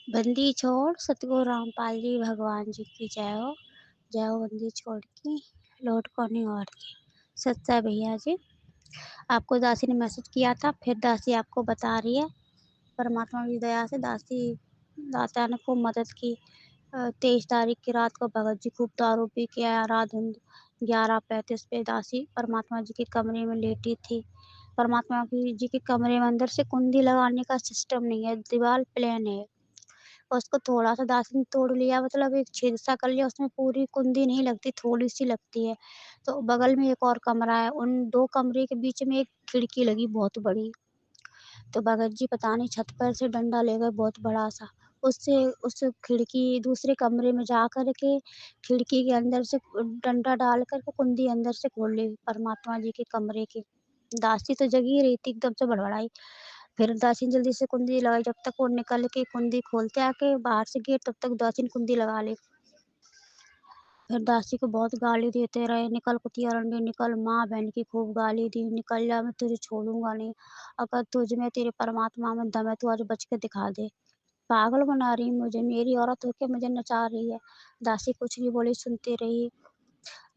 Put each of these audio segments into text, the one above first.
बंदी छोड़ सतगुरु रामपाल जी भगवान जी की जय हो बंदी छोड़ की लौट को नहीं और की। सच्चा भैया जी, आपको दासी ने मैसेज किया था, फिर दासी आपको बता रही है परमात्मा की दया से दासी दाता ने खूब मदद की। 23 तारीख की रात को भगत जी खूब दारू पी के आया। रात 11:35 पे दासी परमात्मा जी के कमरे में लेटी थी। परमात्मा जी के कमरे में अंदर से कुंडी लगाने का सिस्टम नहीं है, दीवार प्लेन है। और उसको थोड़ा सा दासी ने तोड़ लिया, मतलब एक छेद सा कर लिया, उसमें पूरी कुंडी नहीं लगती, थोड़ी सी लगती है। तो बगल में एक और कमरा है, उन दो कमरे के बीच में एक खिड़की लगी बहुत बड़ी। तो भगत जी पता नहीं छत पर से डंडा ले गए बहुत बड़ा सा, उससे उस खिड़की दूसरे कमरे में जा कर के खिड़की के अंदर से डंडा डाल कर के कुंडी अंदर से खोल ली परमात्मा जी के कमरे की। दासी तो जगी रही थी, एकदम से बड़बड़ाई। फिर दासी ने जल्दी से कुंडी लगाई, जब तक वो निकल के कुंडी खोलते आके बाहर से गेट, तब तक दासी ने कुंडी लगा ली। फिर दासी को बहुत गाली देते रहे, निकल कुतिया रंडी निकल, माँ बहन की खूब गाली दी, निकल जा मैं तुझे छोड़ूंगा नहीं, अगर तुझ में तेरे परमात्मा में दम है तो आज बच के दिखा दे। पागल बना रही मुझे, मेरी औरत होके मुझे नचा रही है। दासी कुछ नहीं बोली, सुनती रही।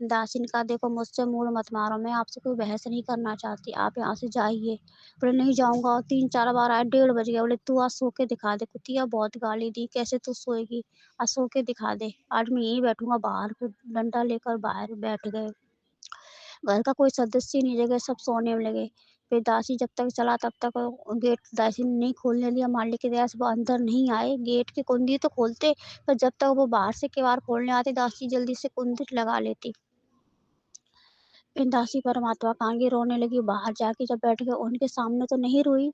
दासी ने कहा देखो मुझसे मूड मत मारो, मैं आपसे कोई बहस नहीं करना चाहती, आप यहाँ से जाइए। बोले नहीं जाऊंगा, और 3-4 बार आए, 1:30 बज गया। बोले तू आज सो के दिखा दे। कुतिया बहुत गाली दी, कैसे तू सोएगी, आज सो के दिखा दे, आज मैं यहीं बैठूंगा बाहर। फिर डंडा लेकर बाहर बैठ गए। घर का कोई सदस्य नहीं जगह, सब सोने में लगे। फिर दासी जब तक चला तब तक गेट दासी ने नहीं खोलने दिया, मालिक की दया से वो अंदर नहीं आए। गेट की कुंडी तो खोलते, पर जब तक वो बाहर से किवाड़ खोलने आते दासी जल्दी से कुंडी लगा लेती। फिर दासी परमात्मा कहाँ की रोने लगी, बाहर जाके जब बैठ गए उनके सामने तो नहीं रोई,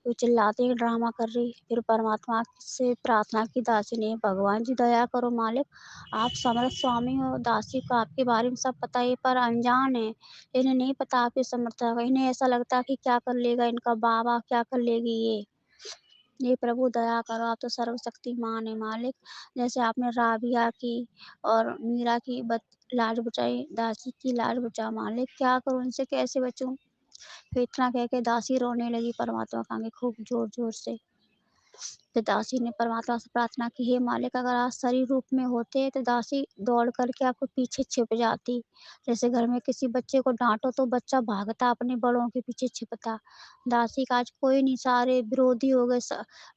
वो चिल्लाते ही ड्रामा कर रही। फिर परमात्मा से प्रार्थना की दासी ने, भगवान जी दया करो मालिक, आप समर्थ स्वामी हो, दासी को आपके बारे में सब पता है पर अनजान है, इन्हें नहीं पता आपकी समर्थता का, इन्हें ऐसा लगता है कि क्या कर लेगा इनका बाबा, क्या कर लेगी ये प्रभु दया करो, आप तो सर्वशक्तिमान है मालिक। जैसे आपने राबिया की और मीरा की लाज बचाई, दासी की लाज बचाओ मालिक, क्या करूं इनसे, कैसे बचूं। फिर इतना कह के दासी रोने लगी परमात्मा के आगे खूब जोर जोर से। फिर दासी ने परमात्मा से प्रार्थना की, हे मालिक अगर आप शरीर रूप में होते तो दासी दौड़ करके आपको पीछे छिप जाती। जैसे घर में किसी बच्चे को डांटो तो बच्चा भागता अपने बड़ों के पीछे छिपता। दासी का आज कोई नहीं, सारे विरोधी हो गए,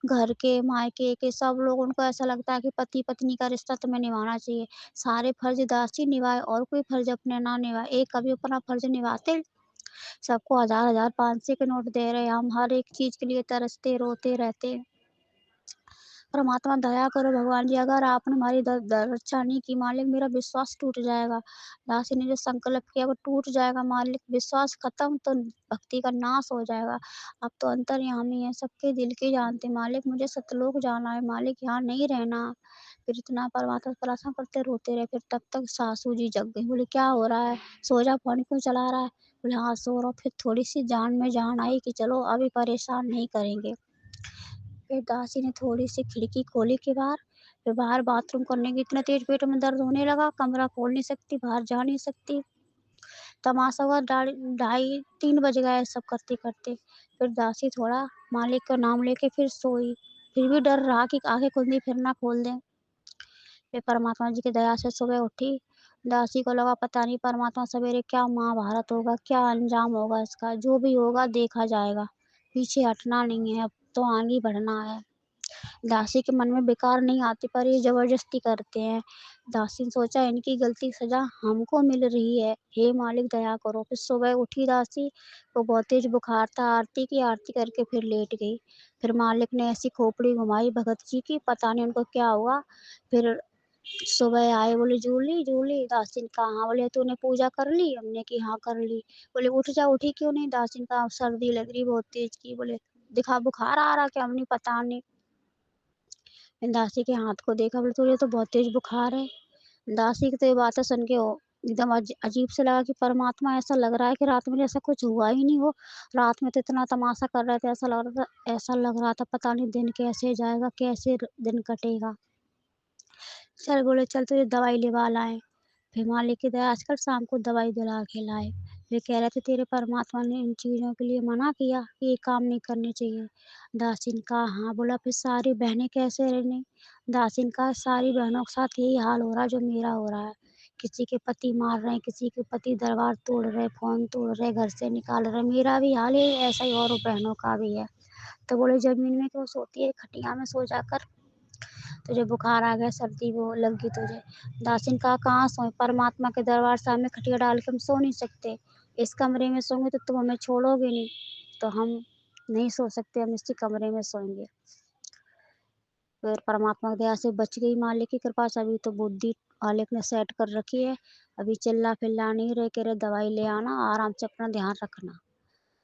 घर के मायके के सब लोग, उनको ऐसा लगता है कि पति पत्नी का रिश्ता तुम्हें निभाना चाहिए। सारे फर्ज दासी निभाए और कोई फर्ज अपने ना निभाए, एक कभी अपना फर्ज निभाते। सबको हजार हजार 500 के नोट दे रहे, हम हर एक चीज के लिए तरसते रोते रहते। परमात्मा दया करो भगवान जी, अगर आपने हमारी रक्षा नहीं की मालिक, मेरा विश्वास टूट जाएगा। दासी ने जो संकल्प किया वो टूट जाएगा मालिक, विश्वास खत्म तो भक्ति का नाश हो जाएगा। आप तो अंतर्यामी है, सबके दिल की जानते मालिक, मुझे सतलोक जाना है मालिक, यहाँ नहीं रहना। फिर इतना परमात्मा से प्रार्थना करते रोते रहे। फिर तब तक सासू जी जग गई, बोले क्या हो रहा है, सो जा, फोन क्यों चला रहा है। बोले हाँ सो रहा हूँ। फिर थोड़ी सी जान में जान आई कि चलो अभी परेशान नहीं करेंगे। फिर दासी ने थोड़ी सी खिड़की खोली के बाहर, फिर बाहर बाथरूम करने की, इतना तेज पेट में दर्द होने लगा, कमरा खोल नहीं सकती, बाहर जा नहीं सकती। तमाशा हुआ, 2:30-3 बज गए सब करते करते। फिर दासी थोड़ा मालिक का नाम लेके फिर सोई, फिर भी डर रहा कि आगे खुद ही फिर ना खोल दें। फिर परमात्मा जी की दया से सुबह उठी। दासी को लगा पता नहीं परमात्मा सवेरे क्या महाभारत होगा, क्या अंजाम होगा इसका, जो भी होगा देखा जाएगा, पीछे हटना नहीं है, अब तो आगे बढ़ना है। दासी के मन में बेकार नहीं आती पर ये जबरदस्ती करते हैं। दासी ने सोचा इनकी गलती की सजा हमको मिल रही है, हे मालिक दया करो। फिर सुबह उठी दासी को बहुत तेज बुखार था, आरती की, आरती करके फिर लेट गई। फिर मालिक ने ऐसी खोपड़ी घुमाई भगत जी की, पता नहीं उनको क्या हुआ। फिर सुबह आए, बोले जूली जूली, दासी ने कहा हाँ। बोले तूने पूजा कर ली, हमने की हाँ कर ली। बोले उठ जा, उठी क्यों नहीं, दासी ने कहा सर्दी लग रही बहुत तेज की। बोले दिखा बुखार आ रहा क्या, हमने पता नहीं। दासी के हाथ को देखा, बोले तुझे तो बहुत तेज बुखार है। दासी की तो ये बातें सुन के एकदम अजीब से लगा कि परमात्मा, ऐसा लग रहा है कि रात में जैसा कुछ हुआ ही नहीं हो। रात में तो इतना तमाशा कर रहे थे, ऐसा लग रहा था पता नहीं दिन कैसे जाएगा, कैसे दिन कटेगा। चल बोले चल तुझे दवाई लिवा लाए। फिर मालिक की दया से कल शाम को दवाई दिला के लाए। वे कह रहे थे तेरे परमात्मा ने इन चीज़ों के लिए मना किया कि ये काम नहीं करने चाहिए। दासी ने कहा हाँ, बोला फिर सारी बहनें कैसे रहने? दासी ने कहा सारी बहनों के साथ यही हाल हो रहा है जो मेरा हो रहा है। किसी के पति मार रहे हैं, किसी के पति दरबार तोड़ रहे, फ़ोन तोड़ रहे, घर से निकाल रहे, मेरा भी हाल है ऐसा ही और बहनों का भी है। तो बोले ज़मीन में क्यों सोती है? खटिया में सो जाकर। तुझे बुखार आ गया, सर्दी वो लग गई तुझे। दासी ने कहा कहाँ सोएं? परमात्मा के दरबार सामने खटिया डाल के हम सो नहीं सकते। इस कमरे में सोएंगे तो तुम हमें छोड़ोगे नहीं, तो हम नहीं सो सकते, हम इसी कमरे में सोएंगे। फिर परमात्मा की दया से बच गई मालिक की कृपा से। अभी तो बुद्धि मालिक ने सेट कर रखी है, अभी चिल्ला फिल्ला नहीं रहे, कह रहे दवाई ले आना, आराम से अपना ध्यान रखना।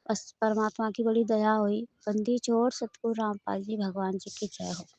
बस परमात्मा की बड़ी दया हुई। बंदी छोड़ सतगुरु रामपाल जी भगवान जी की जय हो।